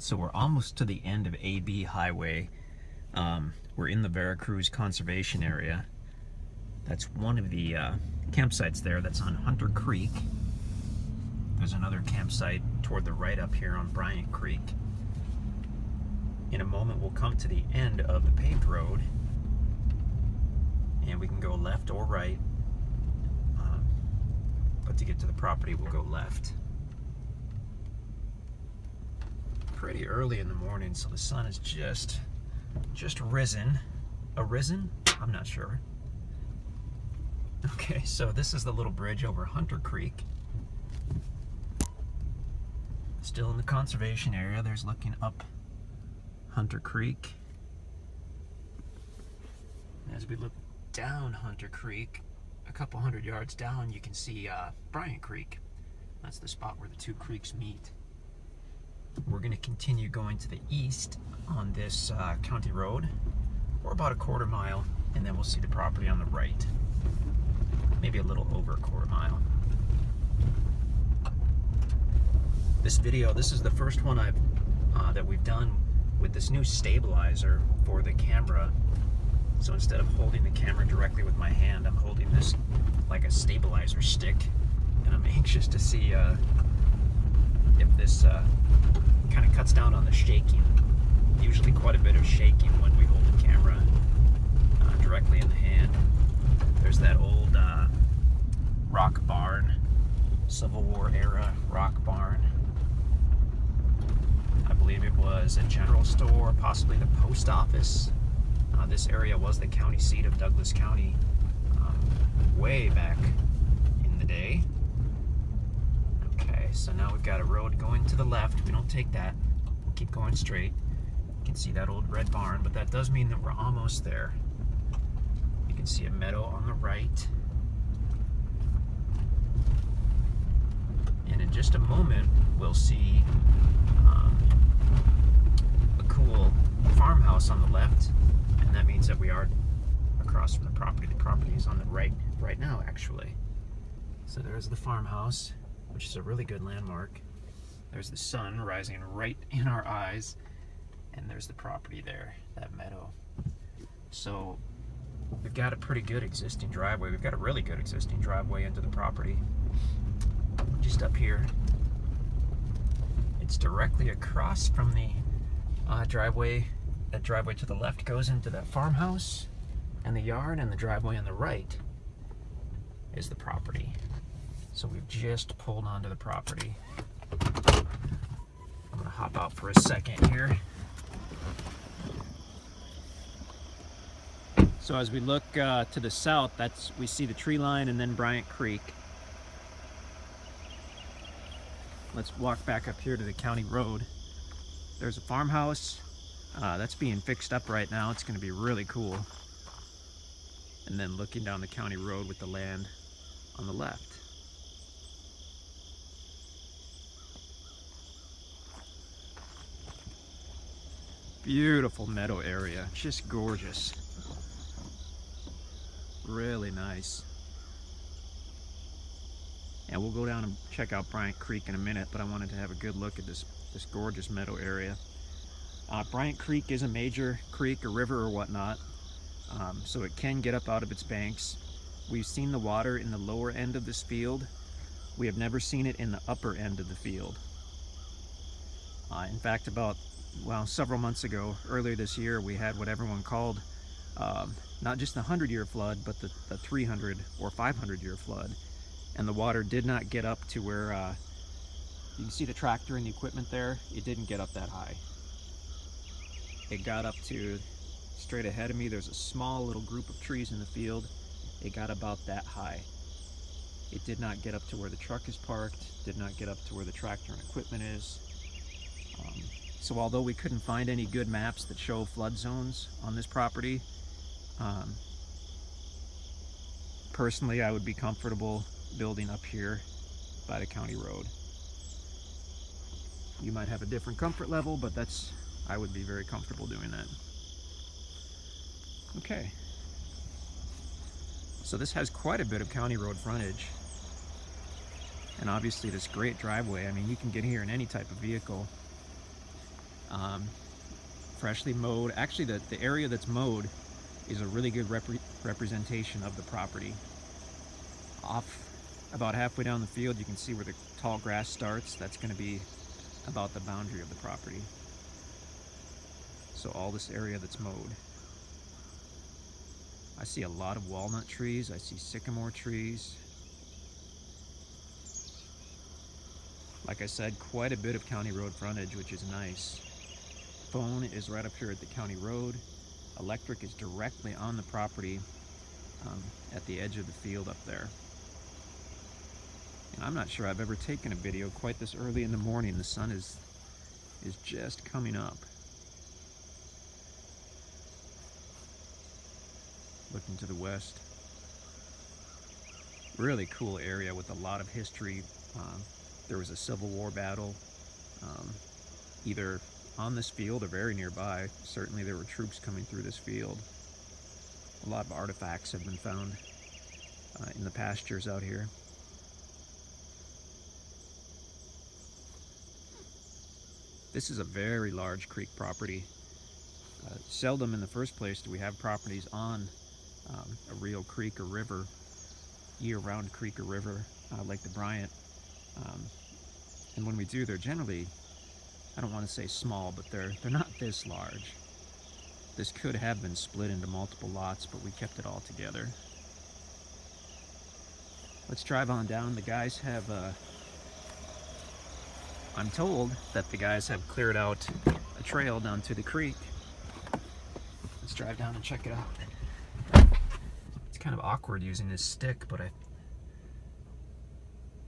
So we're almost to the end of AB Highway. We're in the Veracruz Conservation Area. That's one of the campsites there. That's on Hunter Creek. There's another campsite toward the right up here on Bryant Creek. In a moment we'll come to the end of the paved road and we can go left or right, but to get to the property we'll go left. Pretty early in the morning, so the sun is just risen. Arisen? I'm not sure. Okay, so this is the little bridge over Hunter Creek. Still in the conservation area. There's looking up Hunter Creek. As we look down Hunter Creek, a couple hundred yards down, you can see Bryant Creek. That's the spot where the two creeks meet. We're going to continue going to the east on this county road for about a quarter mile, and then we'll see the property on the right. Maybe a little over a quarter mile. This video, this is the first one that we've done with this new stabilizer for the camera. So instead of holding the camera directly with my hand, I'm holding this like a stabilizer stick, and I'm anxious to see if this kind of cuts down on the shaking. Usually quite a bit of shaking when we hold the camera directly in the hand. There's that old rock barn, Civil War era rock barn. I believe it was a general store, possibly the post office. This area was the county seat of Douglas County way back in the day. Okay, so now we've got a road going to the left. We don't take that. We'll keep going straight. You can see that old red barn, but that does mean that we're almost there. You can see a meadow on the right. And in just a moment, we'll see a cool farmhouse on the left. And that means that we are across from the property. The property is on the right now, actually. So there's the farmhouse, which is a really good landmark. There's the sun rising right in our eyes, and there's the property there, that meadow. So we've got a pretty good existing driveway. We've got a really good existing driveway into the property. Just up here. It's directly across from the driveway. That driveway to the left goes into that farmhouse and the yard, and the driveway on the right is the property. So we've just pulled onto the property. I'm gonna hop out for a second here. So as we look to the south, we see the tree line and then Bryant Creek. Let's walk back up here to the county road. There's a farmhouse that's being fixed up right now. It's going to be really cool. And then looking down the county road with the land on the left. Beautiful meadow area, just gorgeous. Really nice. And we'll go down and check out Bryant Creek in a minute, but I wanted to have a good look at this gorgeous meadow area. Bryant Creek is a major creek or river or whatnot, so it can get up out of its banks. We've seen the water in the lower end of this field. We have never seen it in the upper end of the field. In fact, several months ago, earlier this year, we had what everyone called not just the 100-year flood, but the 300 or 500-year flood. And the water did not get up to where, you can see the tractor and the equipment there. It didn't get up that high. It got up to, straight ahead of me, there's a small little group of trees in the field. It got about that high. It did not get up to where the truck is parked, did not get up to where the tractor and equipment is. So although we couldn't find any good maps that show flood zones on this property, personally I would be comfortable building up here by the county road. You might have a different comfort level, but I would be very comfortable doing that. Okay. So this has quite a bit of county road frontage. And obviously this great driveway. I mean, you can get here in any type of vehicle. Um, freshly mowed. Actually, the area that's mowed is a really good representation of the property. Off about halfway down the field, you can see where the tall grass starts. That's going to be about the boundary of the property. So all this area that's mowed. I see a lot of walnut trees. I see sycamore trees. Like I said, quite a bit of county road frontage, which is nice. Phone is right up here at the county road. Electric is directly on the property at the edge of the field up there. And I'm not sure I've ever taken a video quite this early in the morning. The sun is just coming up. Looking to the west. Really cool area with a lot of history. There was a Civil War battle, either on this field or very nearby. Certainly there were troops coming through this field. A lot of artifacts have been found in the pastures out here. This is a very large creek property. Seldom in the first place do we have properties on a real creek or river, year-round creek or river like the Bryant. And when we do, they're generally, I don't want to say small, but they're not this large. This could have been split into multiple lots, but we kept it all together. Let's drive on down. The guys have, I'm told that the guys have cleared out a trail down to the creek. Let's drive down and check it out. It's kind of awkward using this stick, but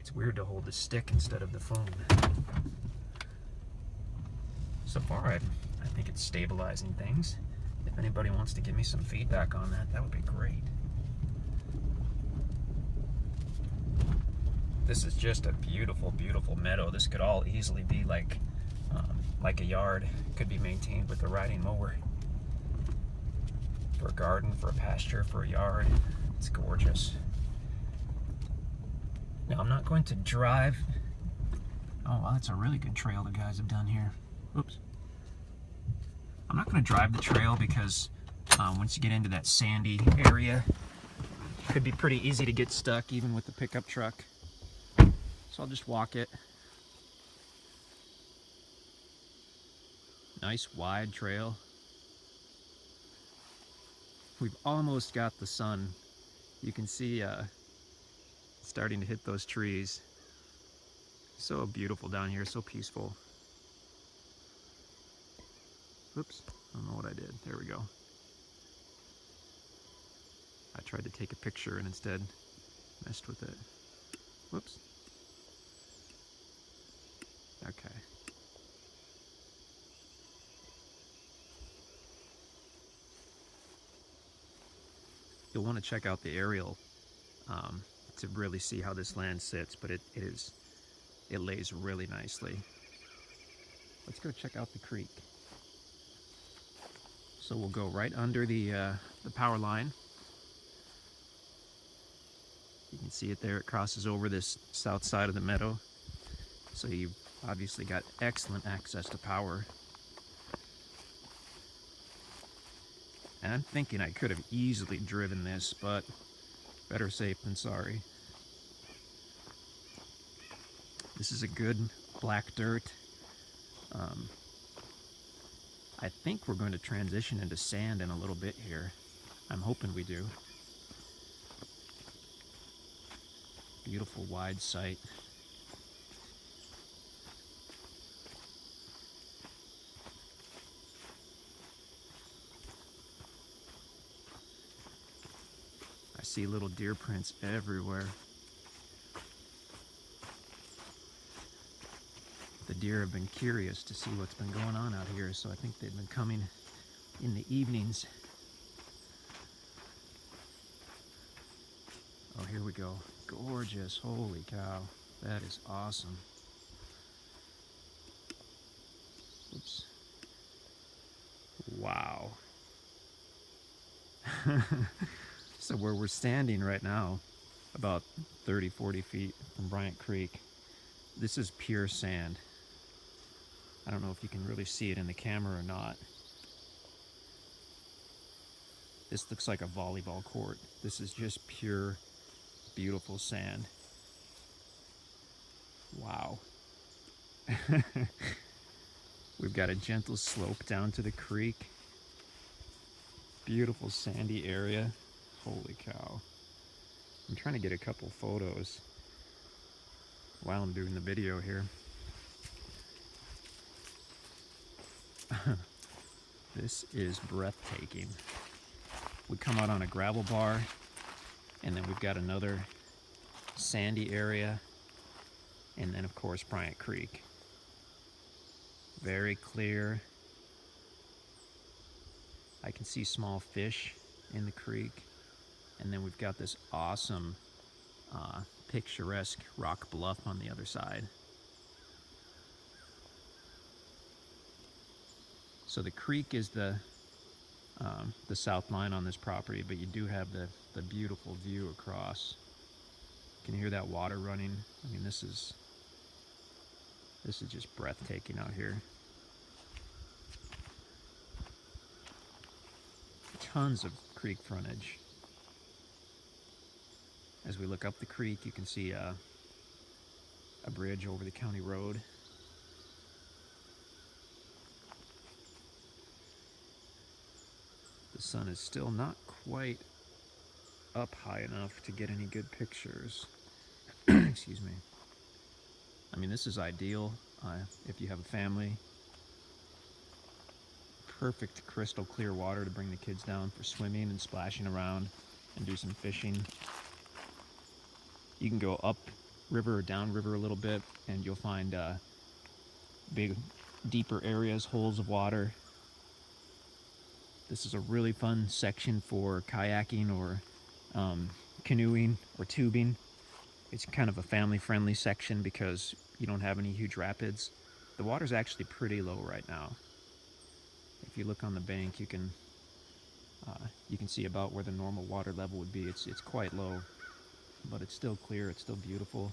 it's weird to hold the stick instead of the phone. So far, I think it's stabilizing things. If anybody wants to give me some feedback on that, that would be great. This is just a beautiful, beautiful meadow. This could all easily be like a yard. It could be maintained with a riding mower. For a garden, for a pasture, for a yard. It's gorgeous. Now I'm not going to drive. Oh, well, that's a really good trail the guys have done here. Oops. I'm not going to drive the trail because once you get into that sandy area, it could be pretty easy to get stuck even with the pickup truck. So I'll just walk it. Nice wide trail. We've almost got the sun. You can see starting to hit those trees. So beautiful down here, so peaceful. Oops, I don't know what I did. There we go. I tried to take a picture and instead messed with it. Whoops. Okay. You'll want to check out the aerial to really see how this land sits, but it lays really nicely. Let's go check out the creek. So we'll go right under the power line. You can see it there. It crosses over this south side of the meadow. So you've obviously got excellent access to power. And I'm thinking I could have easily driven this, but better safe than sorry. This is a good black dirt. I think we're going to transition into sand in a little bit here. I'm hoping we do. Beautiful wide site. I see little deer prints everywhere. The deer have been curious to see what's been going on out here, so I think they've been coming in the evenings. Oh, here we go. Gorgeous. Holy cow. That is awesome. Oops. Wow. So where we're standing right now, about 30-40 feet from Bryant Creek, this is pure sand. I don't know if you can really see it in the camera or not. This looks like a volleyball court. This is just pure, beautiful sand. Wow. We've got a gentle slope down to the creek. Beautiful sandy area. Holy cow. I'm trying to get a couple photos while I'm doing the video here. This is breathtaking. We come out on a gravel bar, and then we've got another sandy area, and then of course Bryant Creek. Very clear. I can see small fish in the creek, and then we've got this awesome picturesque rock bluff on the other side. So the creek is the south line on this property, but you do have the beautiful view across. You can hear that water running. I mean, this is just breathtaking out here. Tons of creek frontage. As we look up the creek, you can see a bridge over the county road. The sun is still not quite up high enough to get any good pictures. Excuse me. I mean, this is ideal if you have a family. Perfect crystal clear water to bring the kids down for swimming and splashing around and do some fishing. You can go up river or down river a little bit, and you'll find big, deeper areas, holes of water. This is a really fun section for kayaking or canoeing or tubing. It's kind of a family-friendly section because you don't have any huge rapids. The water's actually pretty low right now. If you look on the bank, you can see about where the normal water level would be. It's quite low, but it's still clear. It's still beautiful.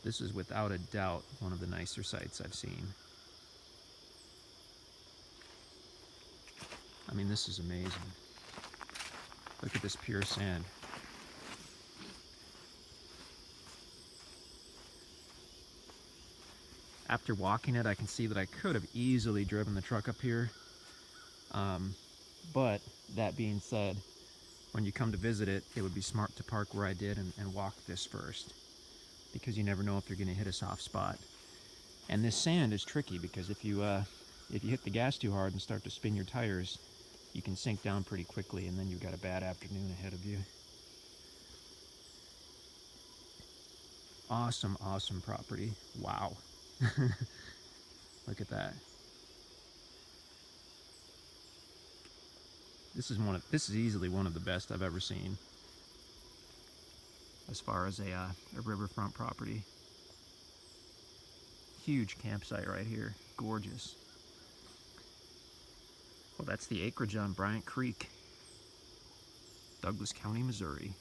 This is without a doubt one of the nicer sights I've seen. I mean, this is amazing. Look at this pure sand. After walking it, I can see that I could have easily driven the truck up here. But that being said, when you come to visit it, it would be smart to park where I did and walk this first, because you never know if you're going to hit a soft spot. And this sand is tricky because if you hit the gas too hard and start to spin your tires, you can sink down pretty quickly, and then you've got a bad afternoon ahead of you. Awesome, awesome property. Wow. Look at that. This is easily one of the best I've ever seen as far as a riverfront property. Huge campsite right here. Gorgeous. Well, that's the acreage on Bryant Creek, Douglas County, Missouri.